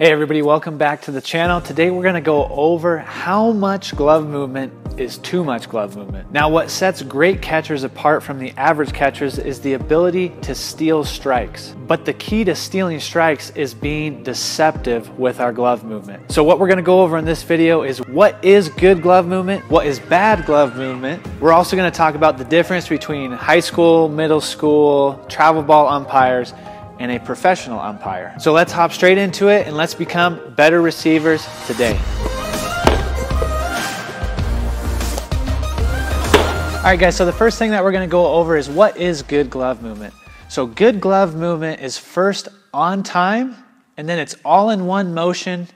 Hey everybody, welcome back to the channel. Today we're going to go over how much glove movement is too much glove movement. Now what sets great catchers apart from the average catchers is the ability to steal strikes. But the key to stealing strikes is being deceptive with our glove movement. So what we're going to go over in this video is what is good glove movement, what is bad glove movement. We're also going to talk about the difference between high school, middle school, travel ball umpires, and a professional umpire. So let's hop straight into it and let's become better receivers today. All right guys, so the first thing that we're gonna go over is what is good glove movement. So good glove movement is first on time, and then it's all in one motion,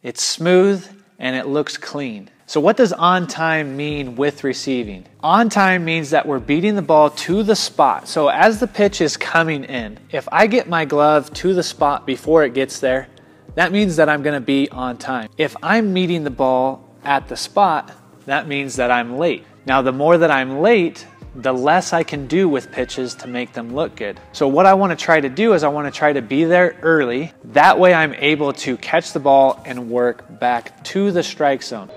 it's smooth, and it looks clean. So what does on time mean with receiving? On time means that we're beating the ball to the spot. So as the pitch is coming in, if I get my glove to the spot before it gets there, that means that I'm gonna be on time. If I'm meeting the ball at the spot, that means that I'm late. Now the more that I'm late, the less I can do with pitches to make them look good. So what I want to try to do is I want to try to be there early. That way I'm able to catch the ball and work back to the strike zone.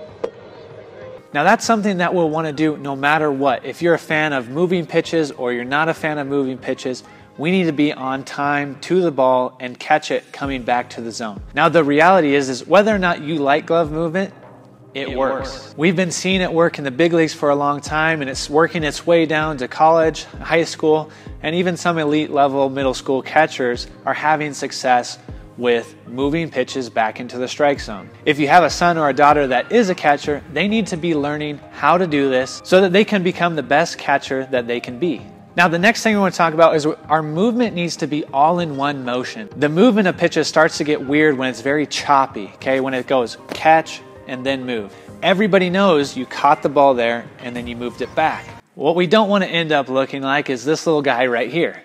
Now that's something that we'll want to do no matter what. If you're a fan of moving pitches or you're not a fan of moving pitches, we need to be on time to the ball and catch it coming back to the zone. Now the reality is whether or not you like glove movement, it works. We've been seeing it work in the big leagues for a long time, and it's working its way down to college, high school, and even some elite level middle school catchers are having success with moving pitches back into the strike zone. If you have a son or a daughter that is a catcher, they need to be learning how to do this so that they can become the best catcher that they can be. Now the next thing we want to talk about is our movement needs to be all in one motion. The movement of pitches starts to get weird when it's very choppy, okay? When it goes catch and then move. Everybody knows you caught the ball there and then you moved it back. What we don't want to end up looking like is this little guy right here.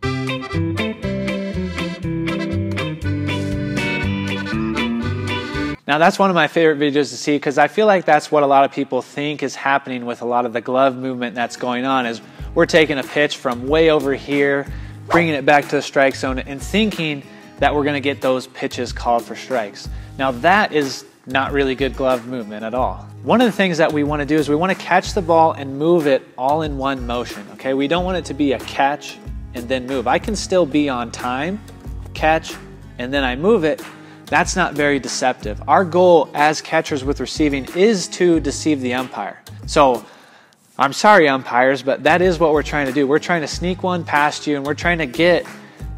Now that's one of my favorite videos to see because I feel like that's what a lot of people think is happening with a lot of the glove movement that's going on is we're taking a pitch from way over here, bringing it back to the strike zone and thinking that we're going to get those pitches called for strikes. Now that is not really good glove movement at all. One of the things that we want to do is we want to catch the ball and move it all in one motion, okay? We don't want it to be a catch and then move. I can still be on time, catch, and then I move it. That's not very deceptive. Our goal as catchers with receiving is to deceive the umpire. So I'm sorry umpires, but that is what we're trying to do. We're trying to sneak one past you and we're trying to get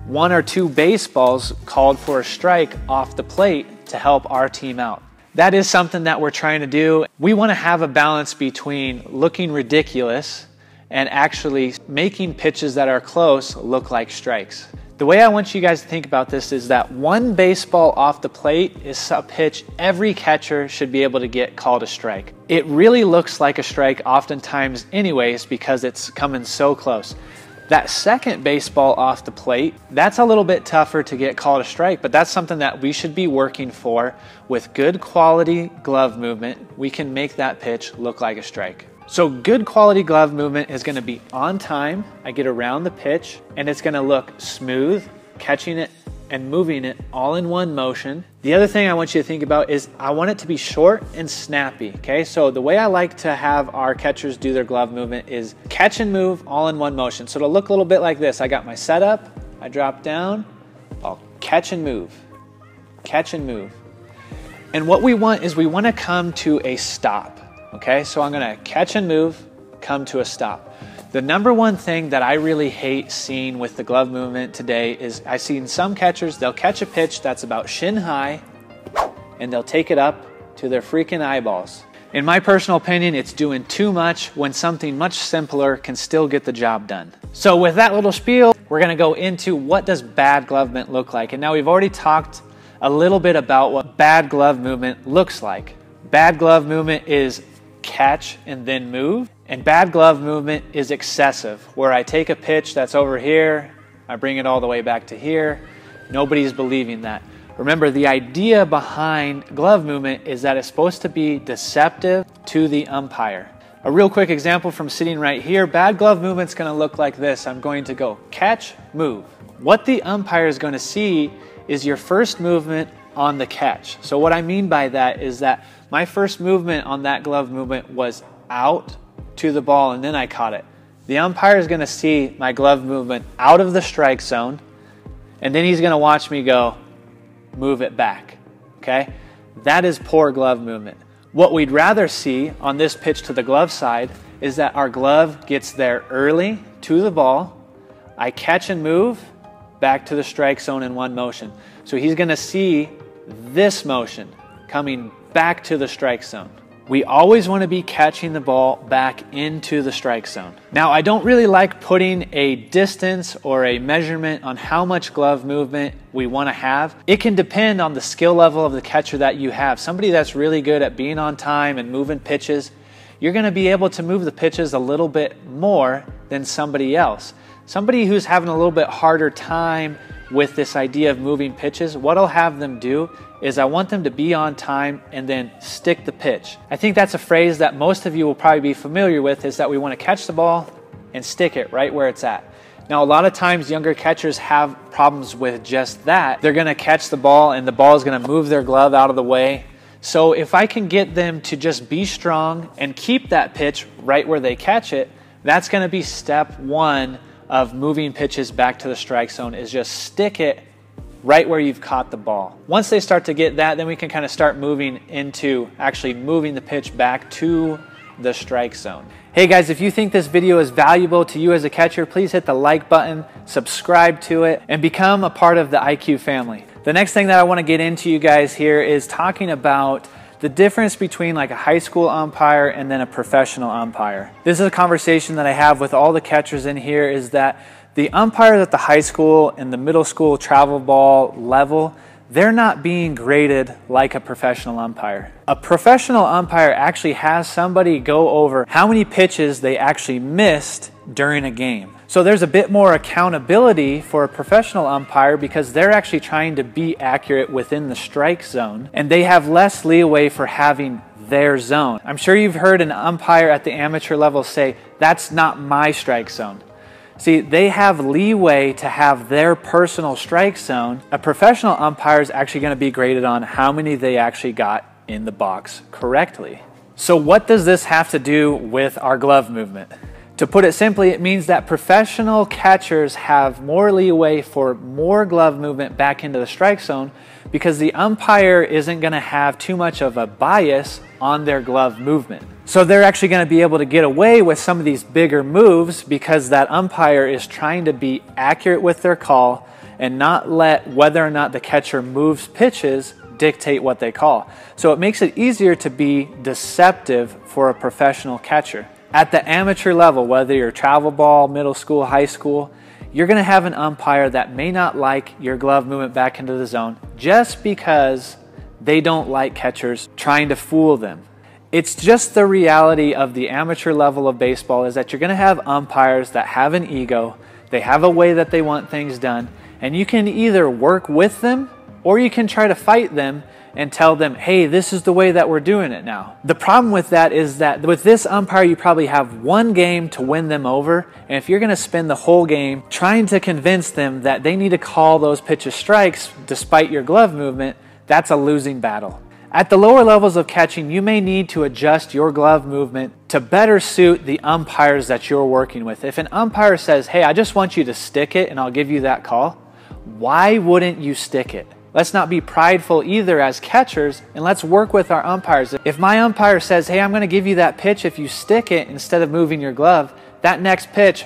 one or two baseballs called for a strike off the plate to help our team out. That is something that we're trying to do. We want to have a balance between looking ridiculous and actually making pitches that are close look like strikes. The way I want you guys to think about this is that one baseball off the plate is a pitch every catcher should be able to get called a strike. It really looks like a strike oftentimes anyways because it's coming so close. That second baseball off the plate, that's a little bit tougher to get called a strike, but that's something that we should be working for. With good quality glove movement, we can make that pitch look like a strike. So good quality glove movement is going to be on time. I get around the pitch and it's going to look smooth, catching it and moving it all in one motion. The other thing I want you to think about is I want it to be short and snappy, okay? So the way I like to have our catchers do their glove movement is catch and move all in one motion. So it'll look a little bit like this. I got my setup, I drop down, I'll catch and move, catch and move. And what we want is we want to come to a stop, okay? So I'm gonna catch and move, come to a stop. The number one thing that I really hate seeing with the glove movement today is I've seen some catchers, they'll catch a pitch that's about shin high and they'll take it up to their freaking eyeballs. In my personal opinion, it's doing too much when something much simpler can still get the job done. So with that little spiel, we're gonna go into what does bad glove movement look like. And now we've already talked a little bit about what bad glove movement looks like. Bad glove movement is catch and then move. And bad glove movement is excessive, where I take a pitch that's over here, I bring it all the way back to here. Nobody's believing that. Remember, the idea behind glove movement is that it's supposed to be deceptive to the umpire. A real quick example from sitting right here, bad glove movement's gonna look like this. I'm going to go catch, move. What the umpire is gonna see is your first movement on the catch. So what I mean by that is that my first movement on that glove movement was out to the ball and then I caught it. The umpire is going to see my glove movement out of the strike zone, and then he's going to watch me go move it back. Okay? That is poor glove movement. What we'd rather see on this pitch to the glove side is that our glove gets there early to the ball. I catch and move back to the strike zone in one motion. So he's going to see this motion coming back to the strike zone. We always want to be catching the ball back into the strike zone. Now, I don't really like putting a distance or a measurement on how much glove movement we want to have. It can depend on the skill level of the catcher that you have. Somebody that's really good at being on time and moving pitches, you're going to be able to move the pitches a little bit more than somebody else. Somebody who's having a little bit harder time with this idea of moving pitches, what I'll have them do is I want them to be on time and then stick the pitch. I think that's a phrase that most of you will probably be familiar with, is that we want to catch the ball and stick it right where it's at. Now, a lot of times younger catchers have problems with just that. They're going to catch the ball and the ball is going to move their glove out of the way. So if I can get them to just be strong and keep that pitch right where they catch it, that's going to be step one of moving pitches back to the strike zone, is just stick it right where you've caught the ball. Once they start to get that, then we can kind of start moving into actually moving the pitch back to the strike zone. Hey guys, if you think this video is valuable to you as a catcher, please hit the like button, subscribe to it, and become a part of the IQ family. The next thing that I want to get into, you guys, here is talking about the difference between like a high school umpire and then a professional umpire. This is a conversation that I have with all the catchers in here, is that the umpires at the high school and the middle school travel ball level, they're not being graded like a professional umpire. A professional umpire actually has somebody go over how many pitches they actually missed during a game. So there's a bit more accountability for a professional umpire because they're actually trying to be accurate within the strike zone, and they have less leeway for having their zone. I'm sure you've heard an umpire at the amateur level say, "That's not my strike zone." See, they have leeway to have their personal strike zone. A professional umpire is actually going to be graded on how many they actually got in the box correctly. So what does this have to do with our glove movement? To put it simply, it means that professional catchers have more leeway for more glove movement back into the strike zone because the umpire isn't going to have too much of a bias on their glove movement. So they're actually going to be able to get away with some of these bigger moves because that umpire is trying to be accurate with their call and not let whether or not the catcher moves pitches dictate what they call. So it makes it easier to be deceptive for a professional catcher. At the amateur level, whether you're travel ball, middle school, high school, you're going to have an umpire that may not like your glove movement back into the zone just because they don't like catchers trying to fool them. It's just the reality of the amateur level of baseball, is that you're going to have umpires that have an ego, they have a way that they want things done, and you can either work with them or you can try to fight them and tell them, hey, this is the way that we're doing it now. The problem with that is that with this umpire, you probably have one game to win them over, and if you're going to spend the whole game trying to convince them that they need to call those pitches strikes despite your glove movement, that's a losing battle. At the lower levels of catching, you may need to adjust your glove movement to better suit the umpires that you're working with. If an umpire says, hey, I just want you to stick it and I'll give you that call, why wouldn't you stick it? Let's not be prideful either as catchers, and let's work with our umpires. If my umpire says, hey, I'm going to give you that pitch if you stick it instead of moving your glove, that next pitch,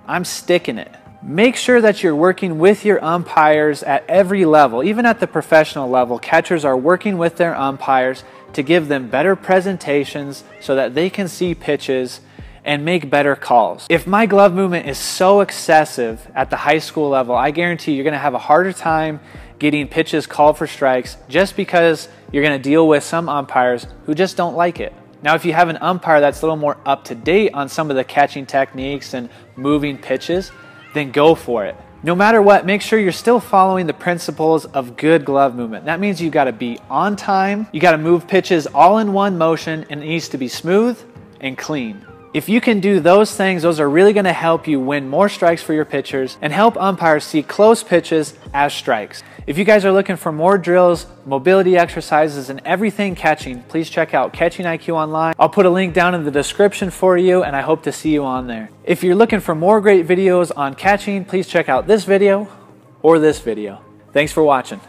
I'm sticking it. Make sure that you're working with your umpires at every level. Even at the professional level, catchers are working with their umpires to give them better presentations so that they can see pitches and make better calls. If my glove movement is so excessive at the high school level, I guarantee you're going to have a harder time getting pitches called for strikes just because you're going to deal with some umpires who just don't like it. Now, if you have an umpire that's a little more up to date on some of the catching techniques and moving pitches, then go for it. No matter what, make sure you're still following the principles of good glove movement. That means you got to be on time, you got to move pitches all in one motion, and it needs to be smooth and clean. If you can do those things, those are really going to help you win more strikes for your pitchers and help umpires see close pitches as strikes. If you guys are looking for more drills, mobility exercises, and everything catching, please check out Catching IQ online. I'll put a link down in the description for you, and I hope to see you on there. If you're looking for more great videos on catching, please check out this video or this video. Thanks for watching.